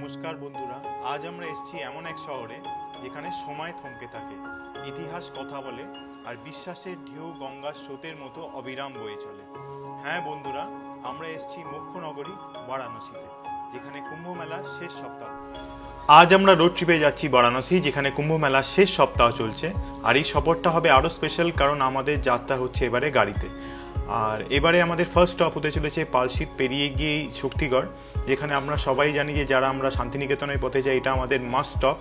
নমস্কার বন্ধুরা, আজ আমরা এসেছি এমন এক শহরে যেখানে সময় থমকে থাকে, ইতিহাস কথা বলে আর বিশ্বাসের ঢেউ গঙ্গার স্রোতের মতো অবিরাম বয়ে চলে। হ্যাঁ বন্ধুরা, আমরা এসেছি মুখ্য নগরী বারাণসীতে, যেখানে কুম্ভ মেলার শেষ সপ্তাহ। আজ আমরা রোড ট্রিপে যাচ্ছি বারাণসী, যেখানে কুম্ভ মেলার শেষ সপ্তাহ চলছে। আর এই সফরটা হবে আরও স্পেশাল, কারণ আমাদের যাত্রা হচ্ছে এবারে গাড়িতে। আর এবারে আমাদের ফার্স্ট স্টপ হতে চলেছে পালশিট পেরিয়ে গিয়েই শক্তিগড়, যেখানে আমরা সবাই জানি যে যারা আমরা শান্তিনিকেতনের পথে যাই, এটা আমাদের মাস্ট স্টপ।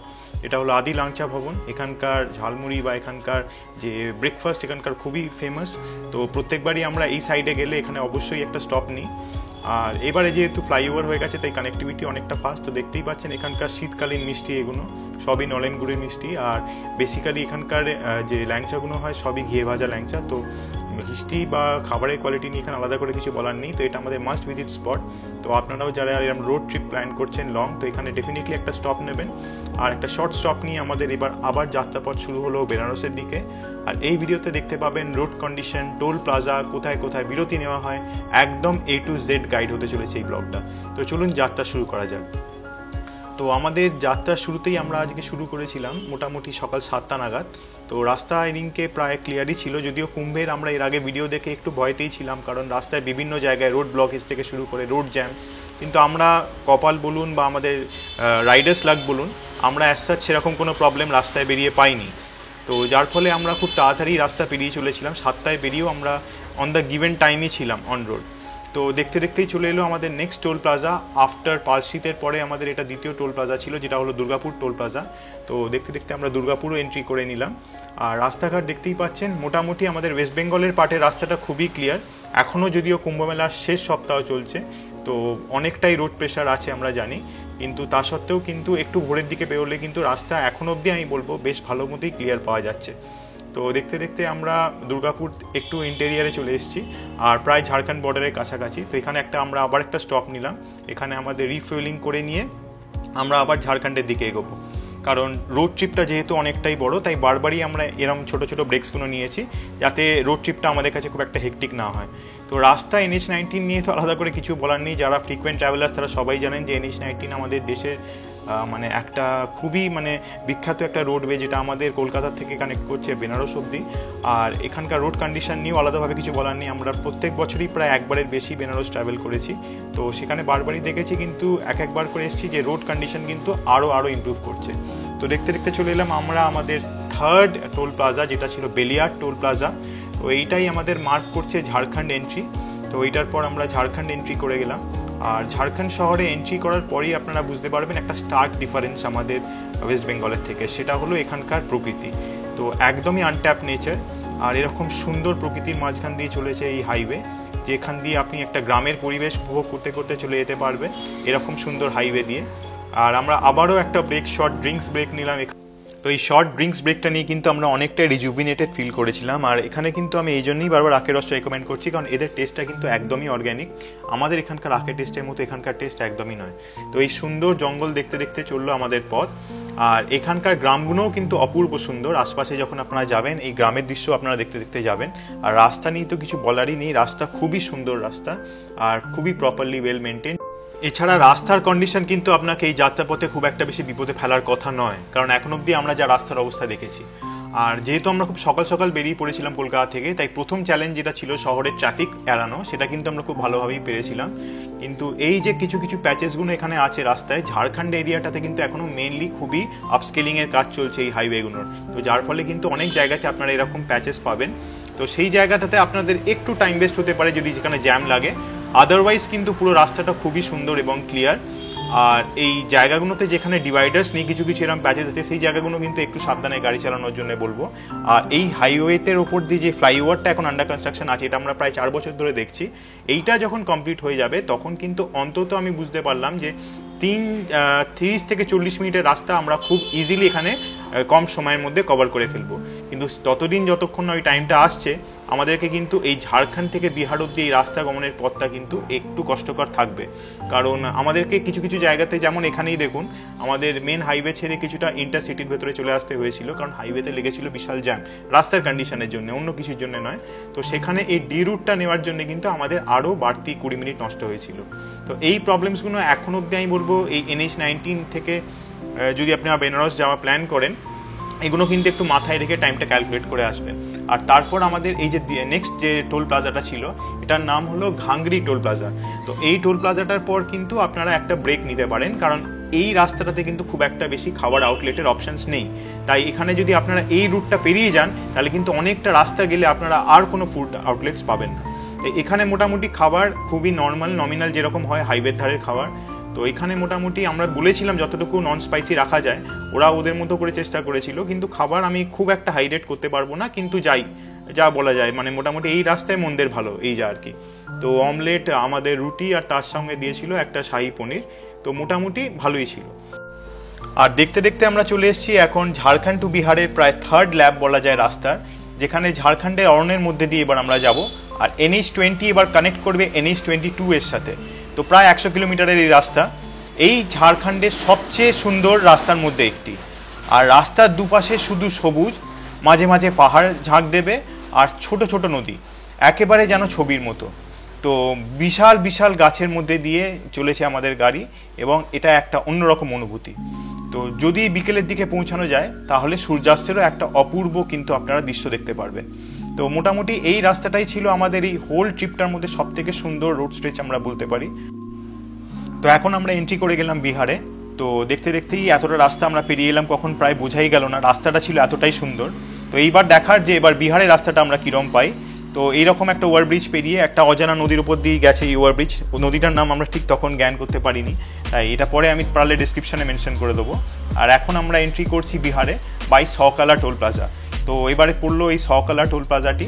এটা হলো আদি লাংচা ভবন। এখানকার ঝালমুড়ি বা এখানকার যে ব্রেকফাস্ট এখানকার খুবই ফেমাস। তো প্রত্যেকবারই আমরা এই সাইডে গেলে এখানে অবশ্যই একটা স্টপ নিই। আর এবারে যেহেতু ফ্লাইওভার হয়ে গেছে, তাই কানেক্টিভিটি অনেকটা ফাস্ট। তো দেখতেই পাচ্ছেন এখানকার শীতকালীন মিষ্টি, এগুলো সবই নলেন গুড়ের মিষ্টি। আর বেসিক্যালি এখানকার যে ল্যাংচাগুলো হয় সবই ঘিয়ে ভাজা ল্যাংচা। তো মিষ্টি বা খাবারের কোয়ালিটি নিয়ে এখানে আলাদা করে কিছু বলার নেই। তো এটা আমাদের মাস্ট ভিজিট স্পট। তো আপনারাও যারা এরকম রোড ট্রিপ প্ল্যান করছেন লং, তো এখানে ডেফিনেটলি একটা স্টপ নেবেন। আর একটা শর্ট স্টপ নিয়ে আমাদের এবার আবার যাত্রাপথ শুরু হলো বেনারসের দিকে। আর এই ভিডিওতে দেখতে পাবেন রোড কন্ডিশন, টোল প্লাজা, কোথায় কোথায় বিরতি নেওয়া হয়, একদম A to Z গাইড হতে চলেছে এই ব্লগটা। তো চলুন যাত্রা শুরু করা যাক। তো আমাদের যাত্রার শুরুতেই আমরা আজকে শুরু করেছিলাম মোটামুটি সকাল 7টা নাগাদ। তো রাস্তা আইরিংকে প্রায় ক্লিয়ারই ছিল, যদিও কুম্ভের আমরা এর আগে ভিডিও দেখে একটু ভয়তেই ছিলাম, কারণ রাস্তায় বিভিন্ন জায়গায় রোড ব্লকেজ থেকে শুরু করে রোড জ্যাম। কিন্তু আমরা কপাল বলুন বা আমাদের রাইডার্স লাক বলুন, আমরা অ্যাজ সেরকম কোনো প্রবলেম রাস্তায় বেরিয়ে পাইনি। তো যার ফলে আমরা খুব তাড়াতাড়ি রাস্তা পেরিয়ে চলেছিলাম। 7টায় বেরিয়েও আমরা অন দ্য গিভেন টাইমই ছিলাম অন রোড। তো দেখতে দেখতেই চলে এলো আমাদের নেক্সট টোল প্লাজা। আফটার পালশিতের পরে আমাদের এটা দ্বিতীয় টোল প্লাজা ছিল, যেটা হলো দুর্গাপুর টোল প্লাজা। তো দেখতে দেখতে আমরা দুর্গাপুরও এন্ট্রি করে নিলাম। আর রাস্তাঘাট দেখতেই পাচ্ছেন, মোটামুটি আমাদের ওয়েস্ট বেঙ্গলের পার্টের রাস্তাটা খুবই ক্লিয়ার। এখনও যদিও কুম্ভমেলার শেষ সপ্তাহ চলছে, তো অনেকটাই রোড প্রেশার আছে আমরা জানি, কিন্তু তা সত্ত্বেও কিন্তু একটু ভোরের দিকে বেরোলে কিন্তু রাস্তা এখন অবধি আমি বলবো বেশ ভালো মতোই ক্লিয়ার পাওয়া যাচ্ছে। তো দেখতে দেখতে আমরা দুর্গাপুর একটু ইন্টেরিয়ারে চলে এসেছি, আর প্রায় ঝাড়খণ্ড বর্ডারের কাছাকাছি। তো এখানে আমরা আবার একটা স্টপ নিলাম। এখানে আমাদের রিফুয়েলিং করে নিয়ে আমরা আবার ঝাড়খণ্ডের দিকে এগোবো, কারণ রোড ট্রিপটা যেহেতু অনেকটাই বড়, তাই বারবারই আমরা এরম ছোট ছোট ব্রেক্সগুলো নিয়েছি, যাতে রোড ট্রিপটা আমাদের কাছে খুব একটা হেকটিক না হয়। তো রাস্তা NH-19 নিয়ে তো আলাদা করে কিছু বলার নেই। যারা ফ্রিকোয়েন্ট ট্রাভেলার্স তারা সবাই জানেন যে NH-19 আমাদের দেশের মানে একটা খুবই বিখ্যাত একটা রোডওয়ে, যেটা আমাদের কলকাতা থেকে কানেক্ট করছে বেনারস অবধি। আর এখানকার রোড কন্ডিশন নিয়েও আলাদাভাবে কিছু বলার নেই। আমরা প্রত্যেক বছরই প্রায় একবারের বেশি বেনারস ট্রাভেল করেছি, তো সেখানে বারবারই দেখেছি, কিন্তু একবার করে এসেছি যে রোড কন্ডিশন কিন্তু আরও ইমপ্রুভ করছে। তো দেখতে দেখতে চলে এলাম আমরা আমাদের থার্ড টোল প্লাজা, যেটা ছিল বেলিয়ার টোল প্লাজা। তো এইটাই আমাদের মার্ক করছে ঝাড়খণ্ড এন্ট্রি। তো এইটার পর আমরা ঝাড়খণ্ড এন্ট্রি করে গেলাম। আর ঝাড়খণ্ড শহরে এন্ট্রি করার পরেই আপনারা বুঝতে পারবেন একটা স্টার্ক ডিফারেন্স আমাদের ওয়েস্ট বেঙ্গলের থেকে, সেটা হলো এখানকার প্রকৃতি। তো একদমই আনট্যাপ নেচার, আর এরকম সুন্দর প্রকৃতির মাঝখান দিয়ে চলেছে এই হাইওয়ে, যেখান দিয়ে আপনি একটা গ্রামের পরিবেশ উপভোগ করতে করতে চলে যেতে পারবেন এরকম সুন্দর হাইওয়ে দিয়ে। আর আমরা আবারও একটা শর্ট ড্রিঙ্কস ব্রেক নিলাম। তো এই শর্ট ড্রিঙ্কস ব্রেকটা নিয়ে কিন্তু আমরা অনেকটাই রিজুভিনেটেড ফিল করেছিলাম। আর এখানে কিন্তু আমি এই জন্যই বারবার আখের রসটা রেকমেন্ড করছি, কারণ এদের টেস্টটা কিন্তু একদমই অর্গ্যানিক। আমাদের এখানকার আখের টেস্টের মতো এখানকার টেস্ট একদমই নয়। তো এই সুন্দর জঙ্গল দেখতে দেখতে চললো আমাদের পথ। আর এখানকার গ্রামগুলোও কিন্তু অপূর্ব সুন্দর। আশপাশে যখন আপনারা যাবেন, এই গ্রামের দৃশ্য আপনারা দেখতে দেখতে যাবেন। আর রাস্তা নিয়ে তো কিছু বলারই নেই, রাস্তা খুবই সুন্দর রাস্তা, আর খুবই প্রপারলি ওয়েল মেনটেন। এছাড়া রাস্তার কন্ডিশন কিন্তু আপনাকে এই যাত্রাপথে খুব একটা বেশি বিপদে ফেলার কথা নয়, কারণ এখন অবধি আমরা যা রাস্তার অবস্থা দেখেছি। আর যেহেতু আমরা খুব সকাল সকাল বেরিয়ে পড়েছিলাম কলকাতা থেকে, তাই প্রথম চ্যালেঞ্জ যেটা ছিল শহরের ট্রাফিক এড়ানো, সেটা কিন্তু আমরা খুব ভালোভাবেই পেরেছিলাম। কিন্তু এই যে কিছু কিছু প্যাচেসগুলো এখানে আছে রাস্তায়, ঝাড়খণ্ড এরিয়াটাতে কিন্তু এখনও মেনলি খুবই আপস্কেলিংয়ের কাজ চলছে এই হাইওয়েগুলোর। তো যার ফলে কিন্তু অনেক জায়গাতে আপনারা এরকম প্যাচেস পাবেন। তো সেই জায়গাটাতে আপনাদের একটু টাইম ওয়েস্ট হতে পারে যদি যেখানে জ্যাম লাগে, আদারওয়াইজ কিন্তু পুরো রাস্তাটা খুবই সুন্দর এবং ক্লিয়ার। আর এই জায়গাগুলোতে যেখানে ডিভাইডার্স নেই, কিছু কিছু এরকম প্যাচেস আছে, সেই জায়গাগুলো কিন্তু একটু সাবধানে গাড়ি চালানোর জন্য বলবো। আর এই হাইওয়েতের ওপর দিয়ে যে ফ্লাইওভারটা এখন আন্ডার কনস্ট্রাকশন আছে, এটা আমরা প্রায় 4 বছর ধরে দেখছি। এইটা যখন কমপ্লিট হয়ে যাবে, তখন কিন্তু অন্তত আমি বুঝতে পারলাম যে 30 থেকে 40 মিনিটের রাস্তা আমরা খুব ইজিলি এখানে কম সময়ের মধ্যে কভার করে ফেলবো। কিন্তু ততদিন যতক্ষণ না ওই টাইমটা আসছে, আমাদেরকে কিন্তু এই ঝাড়খণ্ড থেকে বিহার অব্দি এই রাস্তা গমনের পথটা কিন্তু একটু কষ্টকর থাকবে। কারণ আমাদেরকে কিছু কিছু জায়গাতে, যেমন এখানেই দেখুন, আমাদের মেন হাইওয়ে ছেড়ে কিছুটা ইন্টারসিটির ভেতরে চলে আসতে হয়েছিল, কারণ হাইওয়েতে লেগেছিল বিশাল জ্যাম, রাস্তার কন্ডিশনের জন্য, অন্য কিছুর জন্য নয়। তো সেখানে এই ডি রুটটা নেওয়ার জন্য কিন্তু আমাদের আরও বাড়তি 20 মিনিট নষ্ট হয়েছিল। তো এই প্রবলেমসগুলো এখন অব্দি আমি বলবো এই NH-19 থেকে যদি আপনারা বেনারস যাওয়া প্ল্যান করেন, এগুলো কিন্তু একটু মাথায় রেখে টাইমটা ক্যালকুলেট করে আসবেন। আর তারপর আমাদের এই যে নেক্সট যে টোল প্লাজাটা ছিল, এটার নাম হলো ঘাংরি টোল প্লাজা। তো এই টোল প্লাজাটার পর কিন্তু আপনারা একটা ব্রেক নিতে পারেন, কারণ এই রাস্তাটাতে কিন্তু খুব একটা বেশি খাবার আউটলেটের অপশনস নেই। তাই এখানে যদি আপনারা এই রুটটা পেরিয়ে যান, তাহলে কিন্তু অনেকটা রাস্তা গেলে আপনারা আর কোনো ফুড আউটলেটস পাবেন না। এখানে মোটামুটি খাবার খুবই নমিনাল যেরকম হয় হাইওয়ের ধারের খাবার। তো এখানে মোটামুটি আমরা বলেছিলাম যতটুকু নন স্পাইসি রাখা যায়, ওরা ওদের মতো করে চেষ্টা করেছিল, কিন্তু খাবার আমি খুব একটা হাই রেট করতে পারবো না, কিন্তু যা বলা যায়, মানে মোটামুটি এই রাস্তায় মন্দের ভালো, এই যা আর কি। তো অমলেট, আমাদের রুটি, আর তার সঙ্গে দিয়েছিল একটা শাহী পনির। তো মোটামুটি ভালোই ছিল। আর দেখতে দেখতে আমরা চলে এসেছি এখন ঝাড়খণ্ড টু বিহারের প্রায় 3rd ল্যাব বলা যায় রাস্তার, যেখানে ঝাড়খণ্ডের অরণ্যের মধ্যে দিয়ে এবার আমরা যাব। আর NH-20 এবার কানেক্ট করবে NH-22 এর সাথে। তো প্রায় 100 কিলোমিটারের এই রাস্তা, এই ঝাড়খণ্ডের সবচেয়ে সুন্দর রাস্তার মধ্যে একটি। আর রাস্তার দুপাশে শুধু সবুজ, মাঝে মাঝে পাহাড় ঝাঁক দেবে, আর ছোট ছোট নদী, একেবারে যেন ছবির মতো। তো বিশাল বিশাল গাছের মধ্যে দিয়ে চলেছে আমাদের গাড়ি, এবং এটা একটা অন্যরকম অনুভূতি। তো যদি বিকেলের দিকে পৌঁছানো যায়, তাহলে সূর্যাস্তেরও একটা অপূর্ব কিন্তু আপনারা দৃশ্য দেখতে পারবেন। তো মোটামুটি এই রাস্তাটাই ছিল আমাদের এই হোল ট্রিপটার মধ্যে সব থেকে সুন্দর রোড স্ট্রেচ আমরা বলতে পারি। তো এখন আমরা এন্ট্রি করে গেলাম বিহারে। তো দেখতে দেখতেই এতটা রাস্তা আমরা পেরিয়ে এলাম, কখন প্রায় বোঝাই গেল না, রাস্তাটা ছিল এতটাই সুন্দর। তো এইবার দেখার যে এবার বিহারের রাস্তাটা আমরা কিরম পাই। তো এইরকম একটা ওভারব্রিজ পেরিয়ে একটা অজানা নদীর উপর দিয়ে গেছে এই ওভারব্রিজ। নদীটার নাম আমরা ঠিক তখন জ্ঞান করতে পারিনি, তাই এটা পরে আমি পারলে ডিসক্রিপশনে মেনশন করে দেবো। আর এখন আমরা এন্ট্রি করছি বিহারে বাই সকালা টোল প্লাজা। তো এবারে পড়লো এই সকালা টোল প্লাজাটি,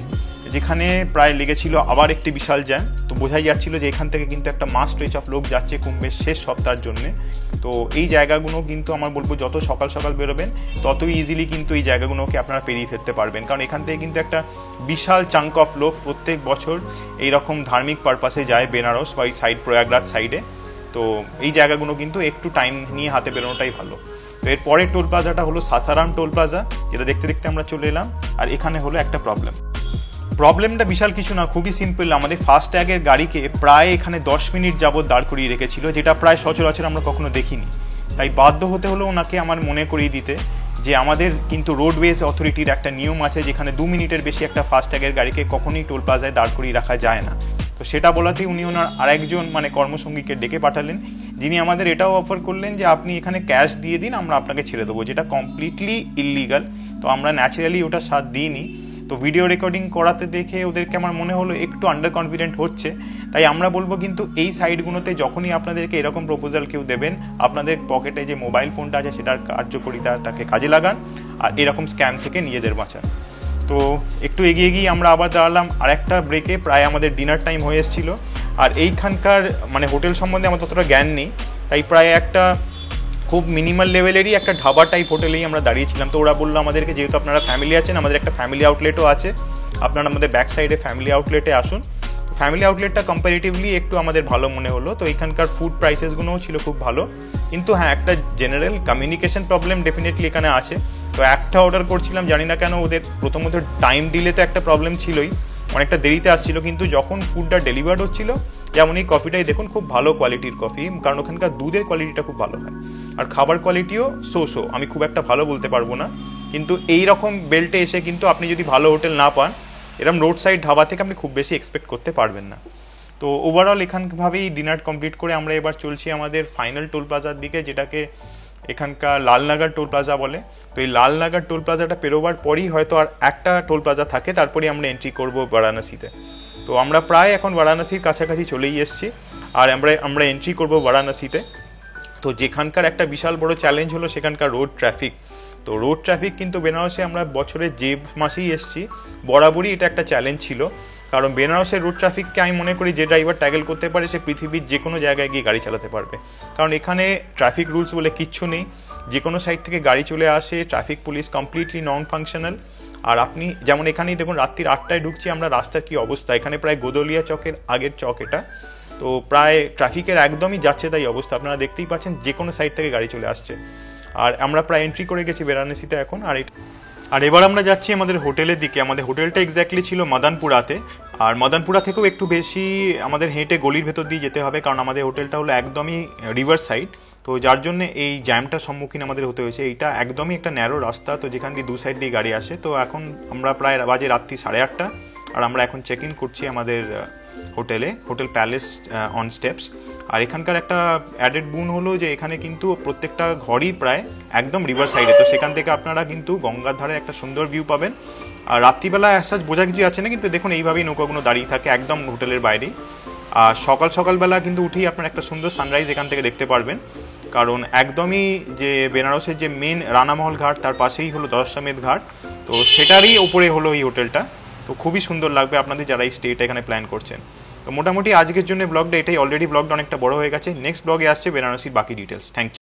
যেখানে প্রায় লেগেছিল আবার একটি বিশাল জ্যাম। তো বোঝাই যাচ্ছিল যে এখান থেকে কিন্তু একটা মাস স্ট্রেচ অফ লোক যাচ্ছে কুম্ভের শেষ সপ্তাহের জন্যে। তো এই জায়গাগুলো কিন্তু আমার বলবো যত সকাল সকাল বেরোবেন, ততই ইজিলি কিন্তু এই জায়গাগুলোকে আপনারা পেরিয়ে ফেলতে পারবেন, কারণ এখান থেকে কিন্তু একটা বিশাল চাঙ্ক অফ লোক প্রত্যেক বছর এইরকম ধার্মিক পারপাসে যায় বেনারস বা সাইড প্রয়াগরাজ সাইডে। তো এই জায়গাগুলো কিন্তু একটু টাইম নিয়ে হাতে বেরোনোটাই ভালো। তো এর পরের টোল প্লাজাটা হলো সাসারাম টোল প্লাজা, যেটা দেখতে দেখতে আমরা চলে এলাম। আর এখানে হলো একটা প্রবলেমটা বিশাল কিছু না, খুবই সিম্পল। আমাদের ফাস্ট ট্যাগের গাড়িকে প্রায় এখানে 10 মিনিট যাবত দাঁড় করিয়ে রেখেছিল, যেটা প্রায় সচরাচর আমরা কখনো দেখিনি। তাই বাধ্য হতে হলো ওনাকে আমার মনে করিয়ে দিতে যে আমাদের কিন্তু রোডওয়েজ অথরিটির একটা নিয়ম আছে, যেখানে 2 মিনিটের বেশি একটা ফাস্ট ট্যাগের গাড়িকে কখনোই টোল প্লাজায় দাঁড় করিয়ে রাখা যায় না। তো সেটা বলাতেই উনি ওনার আরেকজন কর্মসঙ্গীকে ডেকে পাঠালেন, যিনি আমাদের এটাও অফার করলেন যে আপনি এখানে ক্যাশ দিয়ে দিন, আমরা আপনাকে ছেড়ে দেবো, যেটা কমপ্লিটলি ইললিগাল। তো আমরা ন্যাচারালি ওটা সাথ দিইনি। তো ভিডিও রেকর্ডিং করাতে দেখে ওদেরকে আমার মনে হলো একটু আন্ডার কনফিডেন্ট হচ্ছে। তাই আমরা বলবো কিন্তু এই সাইডগুলোতে যখনই আপনাদেরকে এরকম প্রপোজাল কেউ দেবেন, আপনাদের পকেটে যে মোবাইল ফোনটা আছে সেটার কার্যকরিতাটাকে কাজে লাগান, আর এরকম স্ক্যাম থেকে নিজেদের বাঁচান। তো একটু এগিয়ে গিয়ে আমরা আবার দাঁড়ালাম আর একটা ব্রেকে, প্রায় আমাদের ডিনার টাইম হয়ে এসেছিলো। আর এইখানকার হোটেল সম্বন্ধে আমার ততটা জ্ঞান নেই, তাই প্রায় একটা খুব মিনিমাল লেভেলেরই একটা ধাবা টাইপ হোটেলেই আমরা দাঁড়িয়েছিলাম। তো ওরা বললো আমাদেরকে, যেহেতু আপনারা ফ্যামিলি আছেন, আমাদের একটা ফ্যামিলি আউটলেটও আছে, আপনারা আমাদের ব্যাক সাইডে ফ্যামিলি আউটলেটে আসুন। ফ্যামিলি আউটলেটটা কম্পারেটিভলি একটু আমাদের ভালো মনে হলো। তো এখানকার ফুড প্রাইসেসগুলোও ছিল খুব ভালো, কিন্তু হ্যাঁ একটা জেনারেল কমিউনিকেশন প্রবলেম ডেফিনেটলি এখানে আছে। তো একটা অর্ডার করছিলাম, জানি না কেন ওদের প্রথমত টাইম ডিলে তো একটা প্রবলেম ছিলই, অনেকটা দেরিতে আসছিল, কিন্তু যখন ফুডটা ডেলিভার্ড হচ্ছিল, যেমন এই কফিটাই দেখুন, খুব ভালো কোয়ালিটির কফি, কারণ ওখানকার দুধের কোয়ালিটিটা খুব ভালো হয়। আর খাবার কোয়ালিটিও সো আমি খুব একটা ভালো বলতে পারবো না, কিন্তু এই রকম বেল্টে এসে কিন্তু আপনি যদি ভালো হোটেল না পান, এরকম রোড সাইড ধাবা থেকে আপনি খুব বেশি এক্সপেক্ট করতে পারবেন না। তো ওভারঅল এখানভাবেই ডিনার কমপ্লিট করে আমরা এবার চলছি আমাদের ফাইনাল টোল প্লাজার দিকে, যেটাকে এখানকার লালনগর টোল প্লাজা বলে। তো এই লালনগর টোল প্লাজাটা পেরোবার পরই হয়তো আর একটা টোল প্লাজা থাকে, তারপরেই আমরা এন্ট্রি করবো বারাণসীতে। তো আমরা প্রায় এখন বারাণসীর কাছাকাছি চলেই এসেছি, আর আমরা এন্ট্রি করবো বারাণসীতে। তো যেখানকার একটা বিশাল বড় চ্যালেঞ্জ হলো সেখানকার রোড ট্রাফিক। তো রোড ট্রাফিক কিন্তু বেনারসে আমরা বছরে যে মাসেই এসেছি বরাবরই এটা একটা চ্যালেঞ্জ ছিল, কারণ বেনারসের রোড ট্রাফিককে আমি মনে করি যে ড্রাইভার ট্যাকেল করতে পারে সে পৃথিবীর যে কোনো জায়গায় গিয়ে গাড়ি চালাতে পারবে, কারণ এখানে ট্রাফিক রুলস বলে কিচ্ছু নেই। যে কোনো সাইড থেকে গাড়ি চলে আসে, traffic police completely non functional. আর আপনি যেমন এখানেই দেখুন রাত্রির 8টায় ঢুকছি আমরা, রাস্তার কি অবস্থা, এখানে প্রায় গোদলিয়া চকের আগের চক এটা, তো প্রায় ট্রাফিকের একদমই যাচ্ছে তাই অবস্থা, আপনারা দেখতেই পাচ্ছেন যে কোনো সাইড থেকে গাড়ি চলে আসছে। আর আমরা প্রায় এন্ট্রি করে গেছি বারাণসীতে এখন। আর এবার আমরা যাচ্ছি আমাদের হোটেলের দিকে। আমাদের হোটেলটা এক্স্যাক্টলি ছিল মদনপুরাতে, আর মদনপুরা থেকেও একটু বেশি আমাদের হেঁটে গলির ভেতর দিয়ে যেতে হবে, কারণ আমাদের হোটেলটা হলো একদমই রিভার সাইড, তো যার জন্য এই জ্যামটার সম্মুখীন আমাদের হতে হয়েছে। এইটা একদমই একটা ন্যারো রাস্তা, তো যেখান দিয়ে দু সাইড দিয়ে গাড়ি আসে। তো এখন আমরা প্রায় বাজে রাত্রি 8:30, আর আমরা এখন চেক ইন করছি আমাদের হোটেল প্যালেস অন স্টেপস। আর এখানকার একটা অ্যাডেড গুণ হলো যে এখানে কিন্তু প্রত্যেকটা ঘরই প্রায় একদম রিভার সাইডে, তো সেখান থেকে আপনারা কিন্তু গঙ্গার ধারে একটা সুন্দর ভিউ পাবেন। আর রাত্রিবেলা অ্যাসাজ বোঝা কিছু আছে না, কিন্তু দেখুন এইভাবেই নৌকাগুলো দাঁড়িয়ে থাকে একদম হোটেলের বাইরেই। আর সকালবেলা কিন্তু উঠেই আপনারা একটা সুন্দর সানরাইজ এখান থেকে দেখতে পারবেন, কারণ একদমই যে বেনারসের যে মেন রানামহল ঘাট তার পাশেই হলো দশাশ্বমেধ ঘাট, তো সেটারই ওপরে হলো এই হোটেলটা। তো খুবই সুন্দর লাগবে আপনাদের যারা এই স্টেটা এখানে প্ল্যান করছেন। তো মোটামুটি আজকের জন্য ব্লগটা এটাই, অলরেডি ব্লগটা অনেকটা বড় হয়ে গেছে। নেক্সট ব্লগে আসছে বেনারসির বাকি ডিটেলস। Thank you.